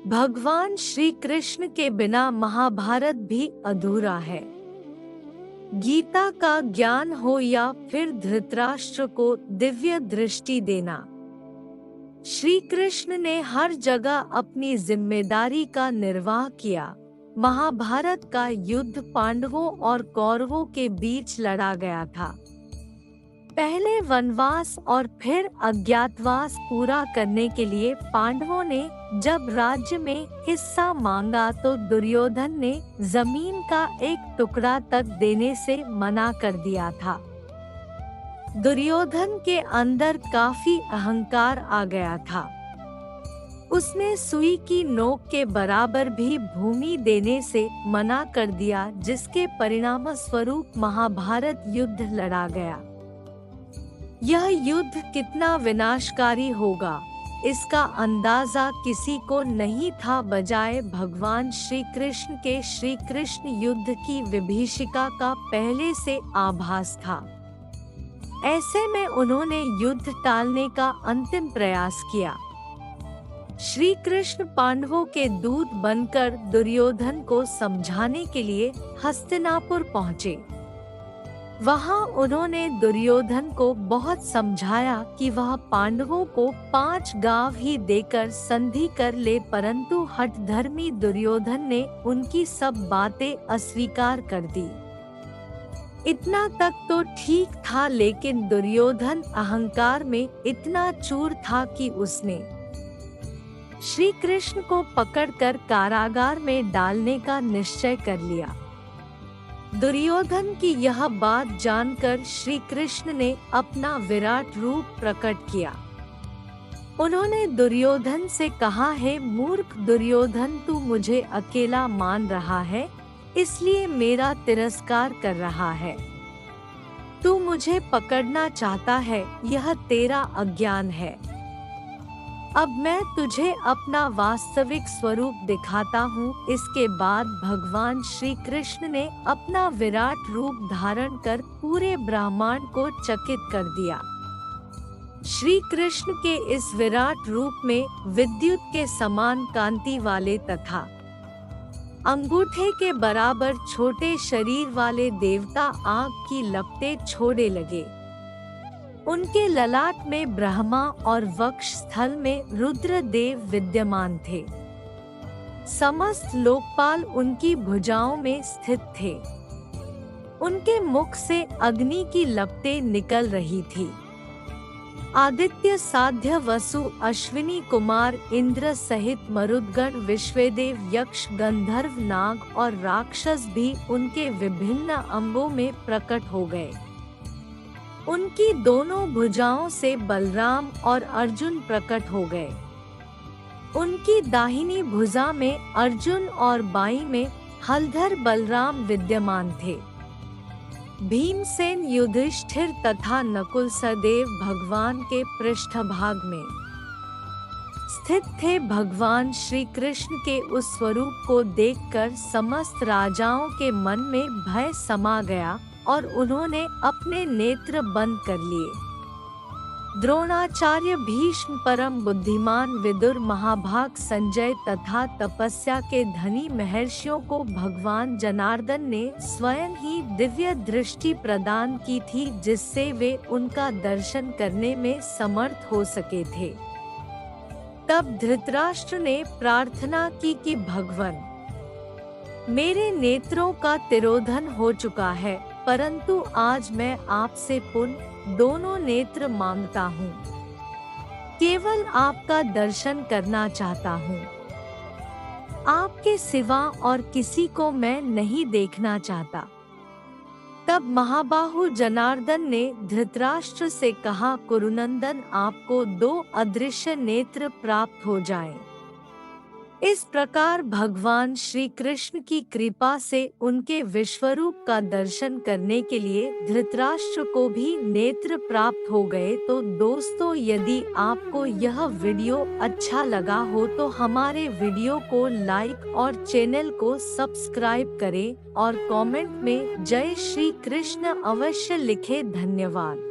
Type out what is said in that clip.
भगवान श्री कृष्ण के बिना महाभारत भी अधूरा है। गीता का ज्ञान हो या फिर धृतराष्ट्र को दिव्य दृष्टि देना, श्री कृष्ण ने हर जगह अपनी जिम्मेदारी का निर्वाह किया। महाभारत का युद्ध पांडवों और कौरवों के बीच लड़ा गया था। पहले वनवास और फिर अज्ञातवास पूरा करने के लिए पांडवों ने जब राज्य में हिस्सा मांगा तो दुर्योधन ने जमीन का एक टुकड़ा तक देने से मना कर दिया था। दुर्योधन के अंदर काफी अहंकार आ गया था। उसने सुई की नोक के बराबर भी भूमि देने से मना कर दिया, जिसके परिणाम स्वरूप महाभारत युद्ध लड़ा गया। यह युद्ध कितना विनाशकारी होगा, इसका अंदाजा किसी को नहीं था, बजाय भगवान श्री कृष्ण के श्री कृष्ण युद्ध की विभीषिका का पहले से आभास था। ऐसे में उन्होंने युद्ध टालने का अंतिम प्रयास किया। श्री कृष्ण पांडवों के दूत बनकर दुर्योधन को समझाने के लिए हस्तिनापुर पहुँचे। वहां उन्होंने दुर्योधन को बहुत समझाया कि वह पांडवों को 5 गांव ही देकर संधि कर ले, परंतु हठधर्मी दुर्योधन ने उनकी सब बातें अस्वीकार कर दी। इतना तक तो ठीक था, लेकिन दुर्योधन अहंकार में इतना चूर था कि उसने श्री कृष्ण को पकड़कर कारागार में डालने का निश्चय कर लिया। दुर्योधन की यह बात जानकर श्री कृष्ण ने अपना विराट रूप प्रकट किया। उन्होंने दुर्योधन से कहा, है मूर्ख दुर्योधन, तू मुझे अकेला मान रहा है, इसलिए मेरा तिरस्कार कर रहा है। तू मुझे पकड़ना चाहता है, यह तेरा अज्ञान है। अब मैं तुझे अपना वास्तविक स्वरूप दिखाता हूँ। इसके बाद भगवान श्री कृष्ण ने अपना विराट रूप धारण कर पूरे ब्रह्मांड को चकित कर दिया। श्री कृष्ण के इस विराट रूप में विद्युत के समान कांति वाले तथा अंगूठे के बराबर छोटे शरीर वाले देवता आग की लपटें छोड़ने लगे। उनके ललाट में ब्रह्मा और वक्ष स्थल में रुद्रदेव विद्यमान थे। समस्त लोकपाल उनकी भुजाओं में स्थित थे। उनके मुख से अग्नि की लपटें निकल रही थी। आदित्य, साध्य, वसु, अश्विनी कुमार, इंद्र सहित मरुदगण, विश्वेदेव, यक्ष, गंधर्व, नाग और राक्षस भी उनके विभिन्न अंगों में प्रकट हो गए। उनकी दोनों भुजाओं से बलराम और अर्जुन प्रकट हो गए। उनकी दाहिनी भुजा में अर्जुन और बाईं में हलधर बलराम विद्यमान थे। भीमसेन, युधिष्ठिर तथा नकुल सदैव भगवान के पृष्ठभाग में स्थित थे। भगवान श्री कृष्ण के उस स्वरूप को देखकर समस्त राजाओं के मन में भय समा गया और उन्होंने अपने नेत्र बंद कर लिए। द्रोणाचार्य, भीष्म, परम बुद्धिमान विदुर, महाभाग संजय तथा तपस्या के धनी महर्षियों को भगवान जनार्दन ने स्वयं ही दिव्य दृष्टि प्रदान की थी, जिससे वे उनका दर्शन करने में समर्थ हो सके थे। तब धृतराष्ट्र ने प्रार्थना की कि भगवान, मेरे नेत्रों का तिरोधन हो चुका है, परंतु आज मैं आपसे पुनः दोनों नेत्र मांगता हूँ। केवल आपका दर्शन करना चाहता हूँ। आपके सिवा और किसी को मैं नहीं देखना चाहता। तब महाबाहु जनार्दन ने धृतराष्ट्र से कहा, कुरुनंदन, आपको 2 अदृश्य नेत्र प्राप्त हो जाएं। इस प्रकार भगवान श्री कृष्ण की कृपा से उनके विश्वरूप का दर्शन करने के लिए धृतराष्ट्र को भी नेत्र प्राप्त हो गए। तो दोस्तों, यदि आपको यह वीडियो अच्छा लगा हो तो हमारे वीडियो को लाइक और चैनल को सब्सक्राइब करें और कमेंट में जय श्री कृष्ण अवश्य लिखें। धन्यवाद।